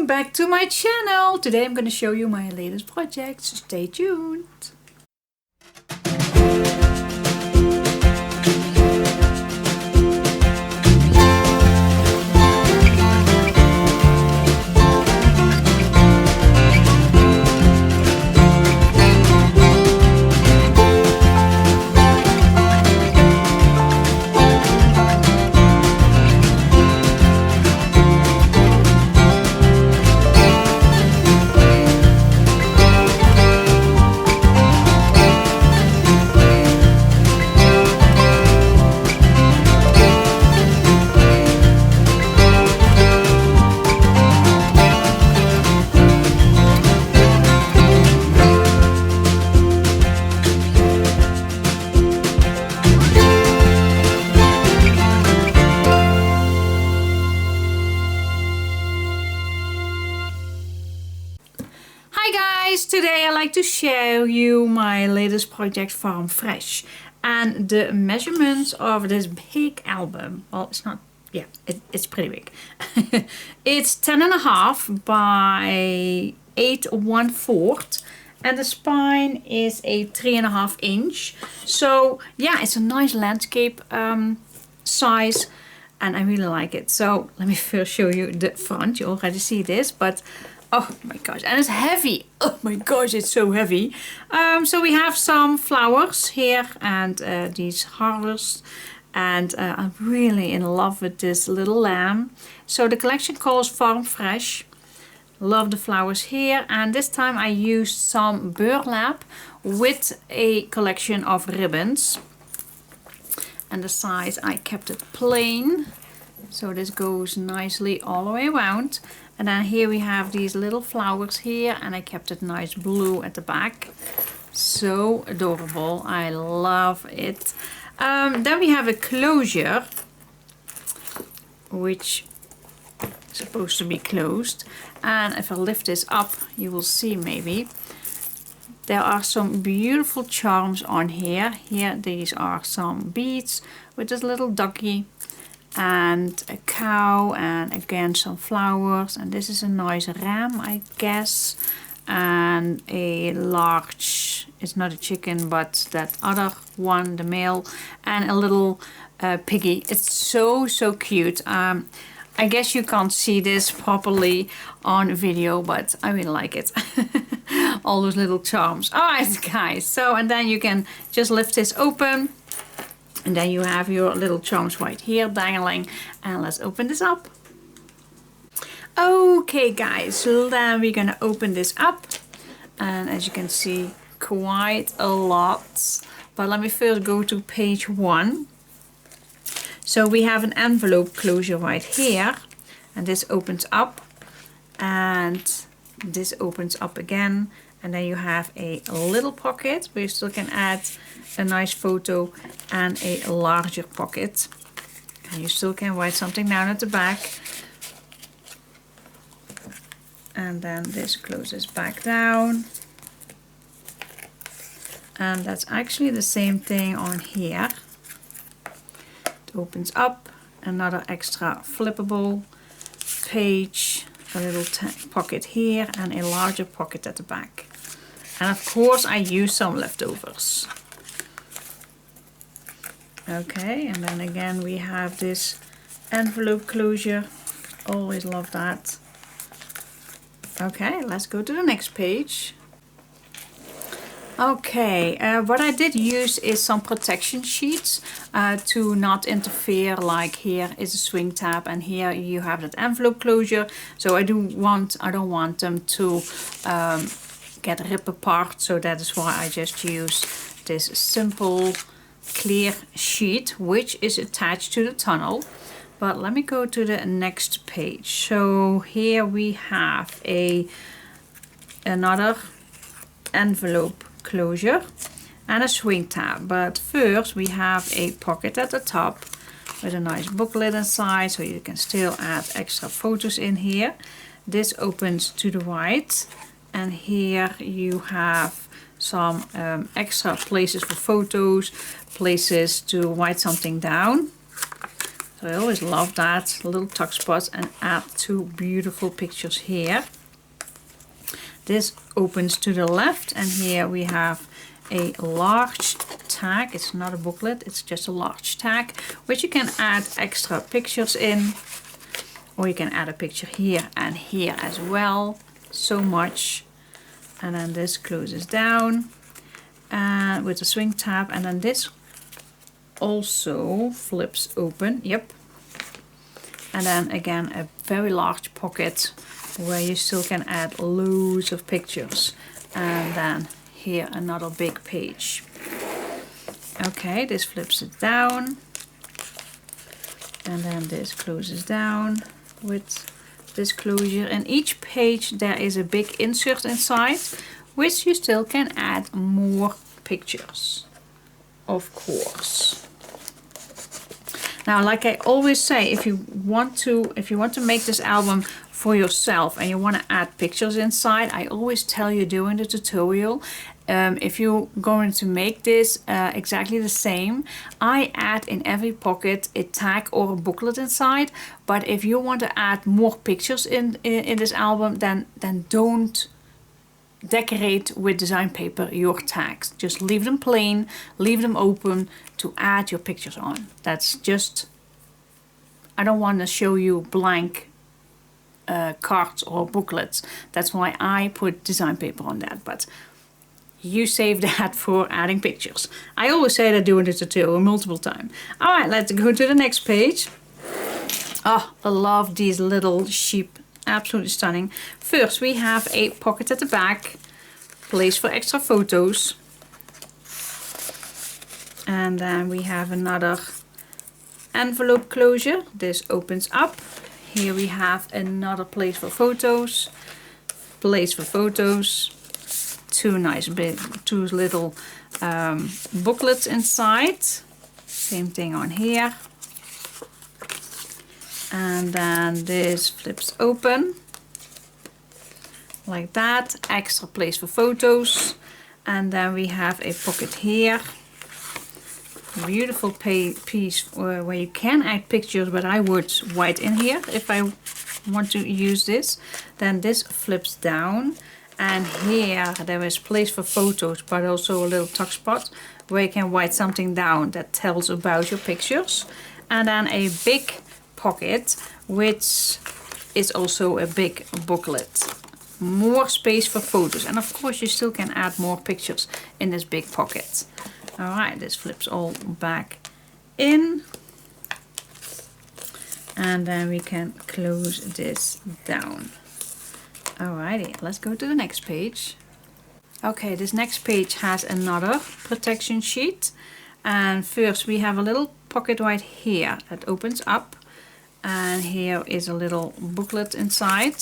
back to my channel. Today I'm going to show you my latest project. Stay tuned. Hi guys, today I like to show you my latest project Farm Fresh and the measurements of this big album. Well, it's not, yeah, it's pretty big. It's 10.5 by 8 1/4 and the spine is a 3.5 inch. So yeah, it's a nice landscape size and I really like it. So let me first show you the front. You already see this, but oh my gosh, and it's heavy. Oh my gosh, it's so heavy. So we have some flowers here and these hearts. And I'm really in love with this little lamb. So the collection calls Farm Fresh. Love the flowers here. And this time I used some burlap with a collection of ribbons. And the size, I kept it plain. So this goes nicely all the way around. And then here we have these little flowers here and I kept it nice blue at the back. So adorable. I love it. Then we have a closure which is supposed to be closed. And if I lift this up, you will see maybe. There are some beautiful charms on here. Here these are some beads with this little ducky. And a cow and again some flowers, and this is a nice ram I guess, and a large, it's not a chicken but that other one, the male, and a little piggy. It's so cute. I guess you can't see this properly on video, but I really like it. All those little charms. Alright guys, so and then you can just lift this open. And then you have your little charms right here dangling. And let's open this up. Okay guys, so then we're gonna open this up. And as you can see, quite a lot. But let me first go to page 1. So we have an envelope closure right here. And this opens up. And this opens up again. And then you have a little pocket where you still can add a nice photo and a larger pocket. And you still can write something down at the back. And then this closes back down. And that's actually the same thing on here. It opens up, another extra flippable page, a little pocket here and a larger pocket at the back. And of course I use some leftovers. Okay, and then again we have this envelope closure. Always love that. Okay, let's go to the next page. Okay, what I did use is some protection sheets to not interfere. Like here is a swing tab and here you have that envelope closure. So I don't want them to get ripped apart. So that is why I just use this simple clear sheet which is attached to the tunnel. But let me go to the next page. So here we have another envelope closure and a swing tab. But first we have a pocket at the top with a nice booklet inside, so you can still add extra photos in here. This opens to the right and here you have some extra places for photos, places to write something down. So I always love that, little tuck spots, and add two beautiful pictures here. This opens to the left, and here we have a large tag. It's not a booklet, it's just a large tag, which you can add extra pictures in, or you can add a picture here and here as well. So much. And then this closes down and with a swing tab, and then this also flips open. Yep. And then again a very large pocket where you still can add loads of pictures. And then here another big page. Okay, this flips it down, and then this closes down with this closure. And each page there is a big insert inside, which you still can add more pictures, of course. Now, like I always say, if you want to make this album for yourself and you want to add pictures inside, I always tell you during the tutorial, if you're going to make this exactly the same, I add in every pocket a tag or a booklet inside. But if you want to add more pictures in this album, then don't decorate with design paper your tags. Just leave them plain, leave them open to add your pictures on. That's just, I don't want to show you blank cards or booklets. That's why I put design paper on that. But you save that for adding pictures. I always say that during the tutorial multiple times. Alright, let's go to the next page. Oh, I love these little sheep. Absolutely stunning. First, we have a pocket at the back, place for extra photos. And then we have another envelope closure. This opens up. Here we have another place for photos. Place for photos. Two little booklets inside. Same thing on here. And then this flips open like that. Extra place for photos. And then we have a pocket here. Beautiful piece where you can add pictures, but I would write in here if I want to use this. Then this flips down, and here there is place for photos, but also a little tuck spot where you can write something down that tells about your pictures. And then a big pocket, which is also a big booklet. More space for photos, and of course you still can add more pictures in this big pocket. Alright, this flips all back in, and then we can close this down. Alrighty, let's go to the next page. Okay, this next page has another protection sheet, and first we have a little pocket right here that opens up, and here is a little booklet inside.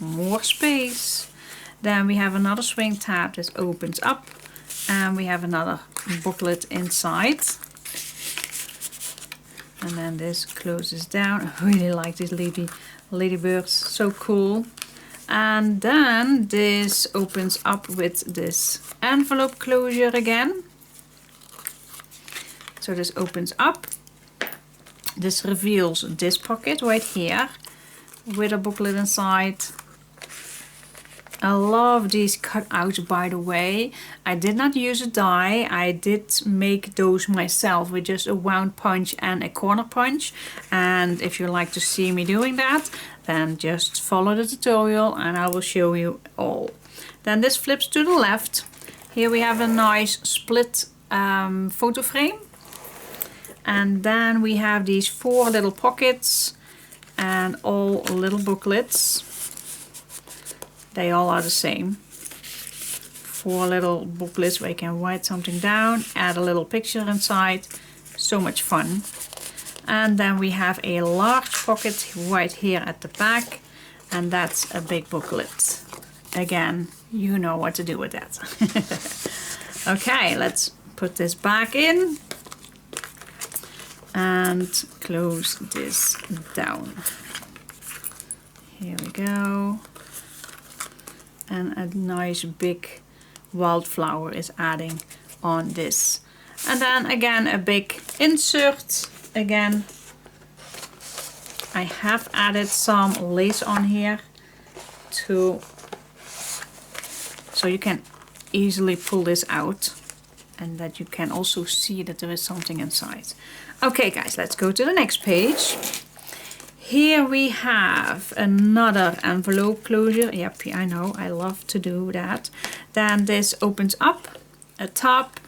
More space. Then we have another swing tab that opens up, and we have another booklet inside. And then this closes down. I really like these ladybirds, so cool. And then this opens up with this envelope closure again. So this opens up. This reveals this pocket right here with a booklet inside. I love these cutouts, by the way. I did not use a die. I did make those myself with just a wound punch and a corner punch. And if you like to see me doing that, then just follow the tutorial and I will show you all. Then this flips to the left. Here we have a nice split photo frame. And then we have these 4 little pockets and all little booklets. They all are the same. 4 little booklets where you can write something down, add a little picture inside. So much fun. And then we have a large pocket right here at the back, and that's a big booklet. Again, you know what to do with that. Okay, let's put this back in and close this down. Here we go. And a nice big wildflower is adding on this. And then again a big insert, again I have added some lace on here so you can easily pull this out and that you can also see that there is something inside. Okay guys, let's go to the next page. Here we have another envelope closure. Yep, I know, I love to do that. Then this opens up, a top,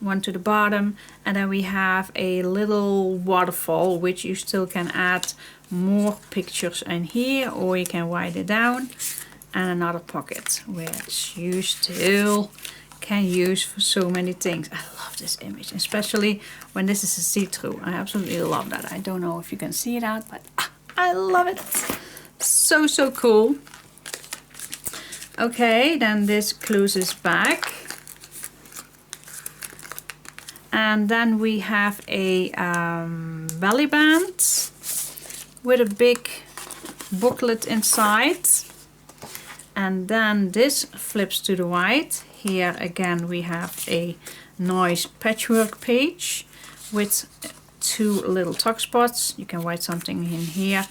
one to the bottom, and then we have a little waterfall which you still can add more pictures in here, or you can write it down, and another pocket which you still can use for so many things. I love this image, especially when this is a see-through. I absolutely love that. I don't know if you can see it out, but I love it. So cool. Okay, then this closes back. And then we have a belly band with a big booklet inside. And then this flips to the right. Here again we have a nice patchwork page with 2 little tuck spots. You can write something in here,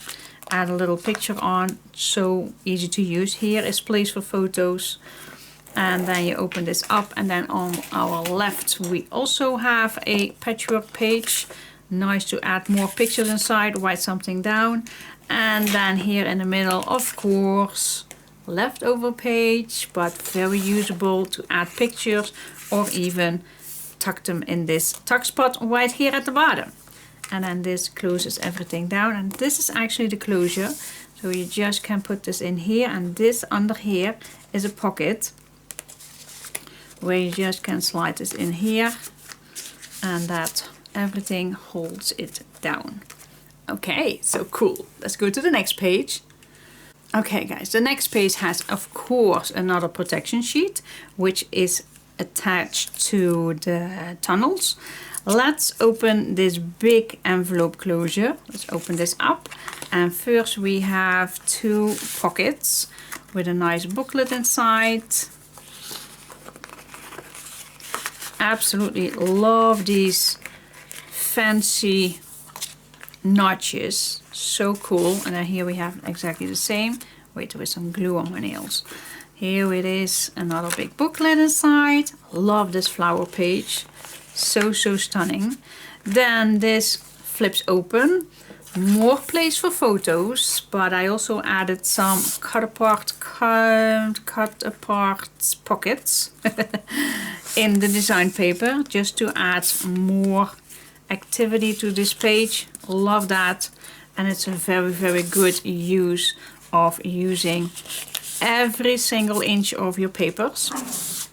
add a little picture on. So easy to use. Here is place for photos. And then you open this up, and then on our left we also have a patchwork page. Nice to add more pictures inside, write something down. And then here in the middle, of course, leftover page, but very usable to add pictures or even tuck them in this tuck spot right here at the bottom. And then this closes everything down, and this is actually the closure. So you just can put this in here, and this under here is a pocket where you just can slide this in here, and that everything holds it down. Okay, so cool. Let's go to the next page. Okay guys, the next page has of course another protection sheet which is attached to the tunnels. Let's open this big envelope closure. Let's open this up, and first we have 2 pockets with a nice booklet inside. Absolutely love these fancy notches, so cool. And then here we have exactly the same. Wait, there is some glue on my nails. Here it is, another big booklet inside. Love this flower page, so stunning. Then this flips open, more place for photos, but I also added some cut apart pockets in the design paper just to add more activity to this page. Love that. And it's a very good use of using every single inch of your papers.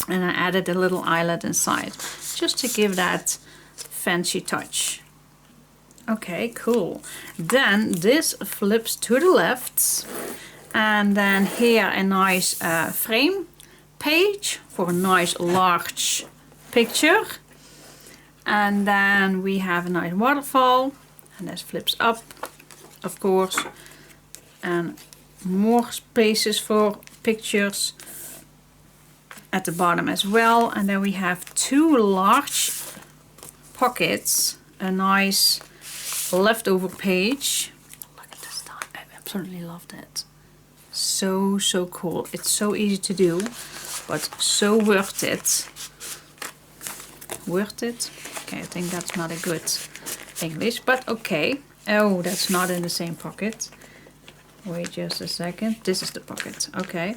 And I added a little eyelet inside just to give that fancy touch. Okay, cool. Then this flips to the left, and then here a nice frame page for a nice large picture. And then we have a nice waterfall, and this flips up, of course, and more spaces for pictures at the bottom as well. And then we have 2 large pockets, a nice leftover page. Look at this time, I absolutely love that. So cool. It's so easy to do, but so worth it. Worth it? Okay, I think that's not a good English, but okay. Oh, that's not in the same pocket. Wait just a second. This is the pocket. Okay.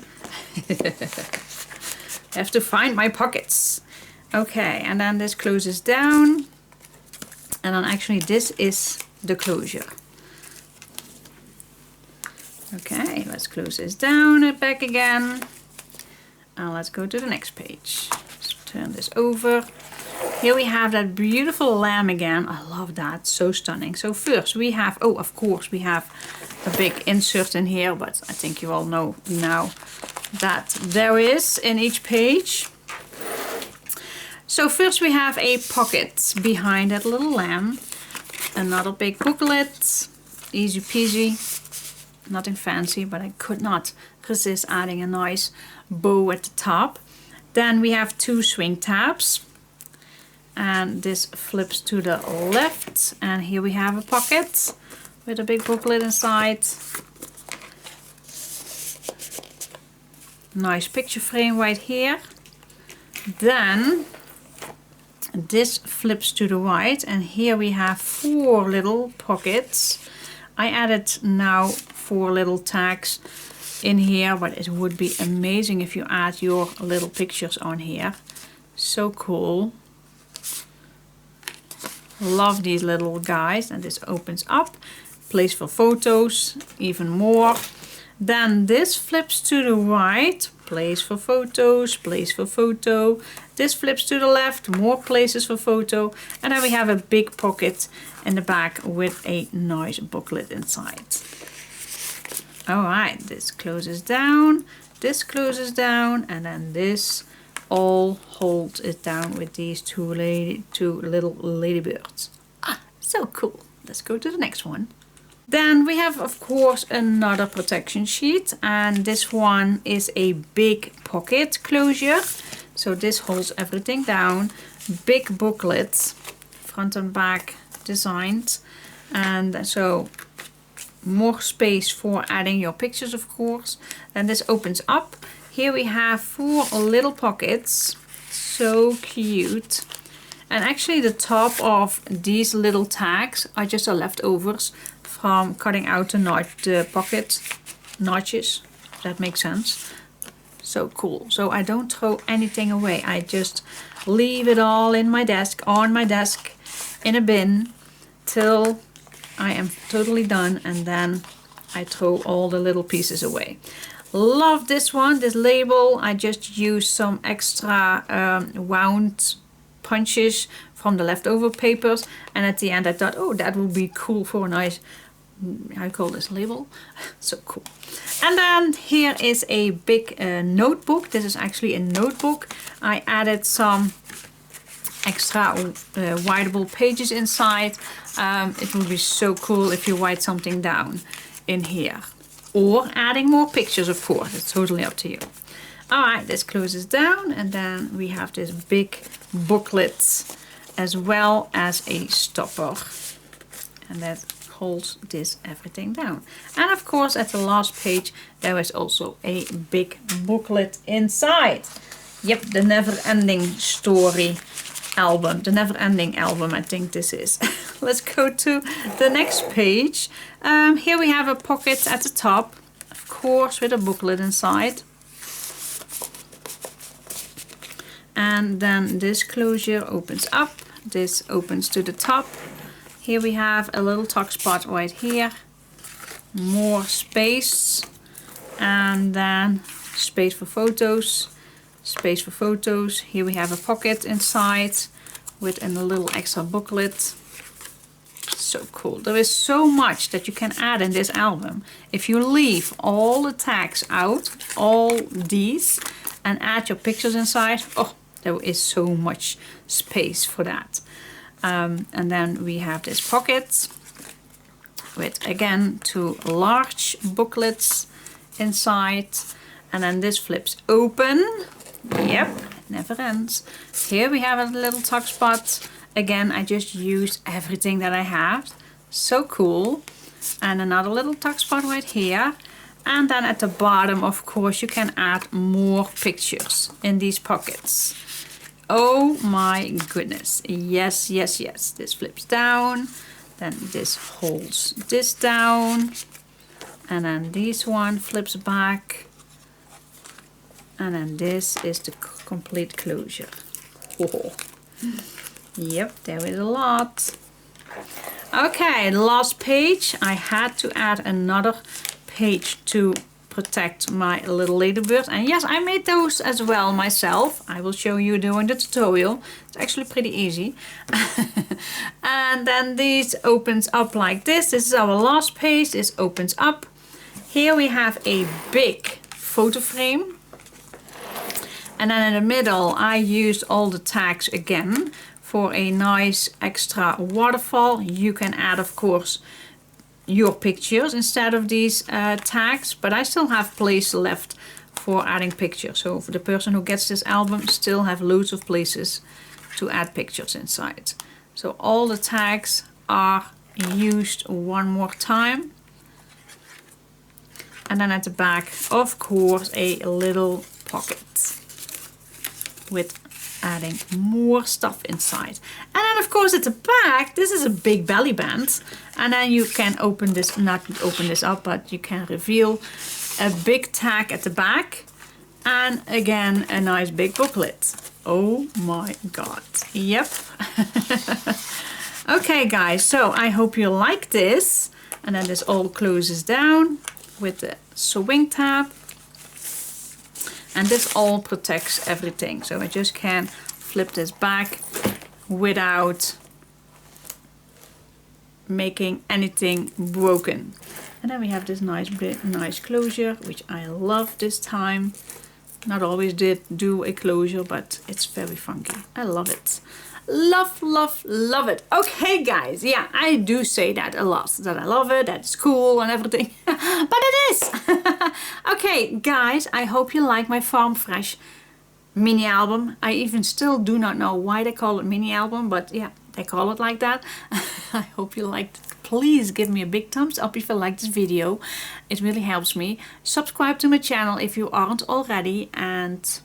Have to find my pockets. Okay, and then this closes down. And then actually this is the closure. Okay, let's close this down and back again. And let's go to the next page. Let's turn this over. Here we have that beautiful lamb again. I love that, so stunning. So first we have, oh, of course we have a big insert in here, but I think you all know now that there is in each page. So first we have a pocket behind that little lamb. Another big booklet, easy peasy, nothing fancy, but I could not resist adding a nice bow at the top. Then we have 2 swing tabs, and this flips to the left, and here we have a pocket with a big booklet inside. Nice picture frame right here. Then this flips to the right, and here we have 4 little pockets. I added now 4 little tags in here, but it would be amazing if you add your little pictures on here. So cool. Love these little guys. And this opens up, place for photos, even more. Then this flips to the right, place for photos, place for photo. This flips to the left, more places for photo. And then we have a big pocket in the back with a nice booklet inside. Alright, this closes down, this closes down, and then this all holds it down with these two little ladybirds. Ah, so cool. Let's go to the next one. Then we have, of course, another protection sheet, and this one is a big pocket closure. So this holds everything down. Big booklets, front and back designed, and so more space for adding your pictures, of course. Then this opens up. Here we have 4 little pockets. So cute. And actually the top of these little tags are just the leftovers from cutting out the pocket notches. If that makes sense. So cool. So I don't throw anything away. I just leave it all in my desk, on my desk, in a bin till I am totally done, and then I throw all the little pieces away. Love this one, this label. I just used some extra wound punches from the leftover papers, and at the end I thought, oh, that would be cool for a nice, I call this label. So cool. And then here is a big notebook. This is actually a notebook. I added some extra writable pages inside. It would be so cool if you write something down in here, or adding more pictures, of course. It's totally up to you. Alright, this closes down, and then we have this big booklet as well as a stopper, and that holds this everything down. And of course at the last page there is also a big booklet inside. Yep, the never-ending story album, the never-ending album, I think this is. Let's go to the next page. Here we have a pocket at the top, of course, with a booklet inside. And then this closure opens up, this opens to the top. Here we have a little tuck spot right here, more space, and then space for photos. Space for photos. Here we have a pocket inside with a little extra booklet. So cool. There is so much that you can add in this album. If you leave all the tags out, all these, and add your pictures inside, oh, there is so much space for that. And then we have this pocket with, again, 2 large booklets inside. And then this flips open. Yep, it never ends. Here we have a little tuck spot. Again, I just used everything that I have. So cool. And another little tuck spot right here. And then at the bottom, of course, you can add more pictures in these pockets. Oh my goodness. Yes, yes, yes. This flips down. Then this holds this down. And then this one flips back. And then this is the complete closure. Oh. Yep, there is a lot. Okay, the last page. I had to add another page to protect my little ladybird. And yes, I made those as well myself. I will show you during the tutorial. It's actually pretty easy. And then this opens up like this. This is our last page. This opens up. Here we have a big photo frame. And then in the middle I used all the tags again for a nice extra waterfall. You can add, of course, your pictures instead of these tags, but I still have place left for adding pictures. So for the person who gets this album, still have loads of places to add pictures inside. So all the tags are used one more time. And then at the back, of course, a little pocket with adding more stuff inside. And then of course at the back, this is a big belly band. And then you can open this, not open this up, but you can reveal a big tag at the back. And again, a nice big booklet. Oh my God. Yep. Okay guys, so I hope you like this. And then this all closes down with the swing tab. And this all protects everything. So I just can flip this back without making anything broken. And then we have this nice closure, which I love this time. Not always did do a closure, but it's very funky. I love it. Love, love, love it. Okay guys, yeah, I do say that a lot, that I love it, that it's cool and everything, but it is. Okay guys, I hope you like my Farm Fresh mini album. I even still do not know why they call it mini album, but yeah, they call it like that. I hope you liked it. Please give me a big thumbs up if you like this video. It really helps me. Subscribe to my channel if you aren't already, and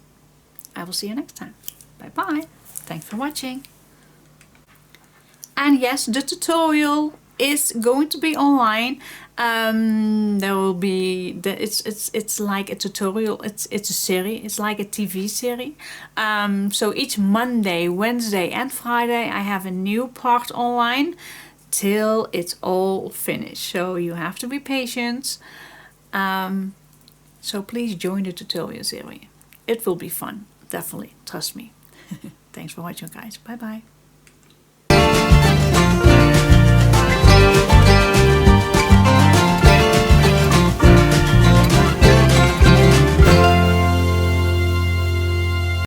I will see you next time. Bye bye. Thanks for watching. And yes, the tutorial is going to be online. There will be it's like a tutorial. It's a serie. It's like a TV series. So each Monday, Wednesday, and Friday, I have a new part online till it's all finished. So you have to be patient. So please join the tutorial series. It will be fun, definitely. Trust me. Thanks for watching, guys. Bye bye.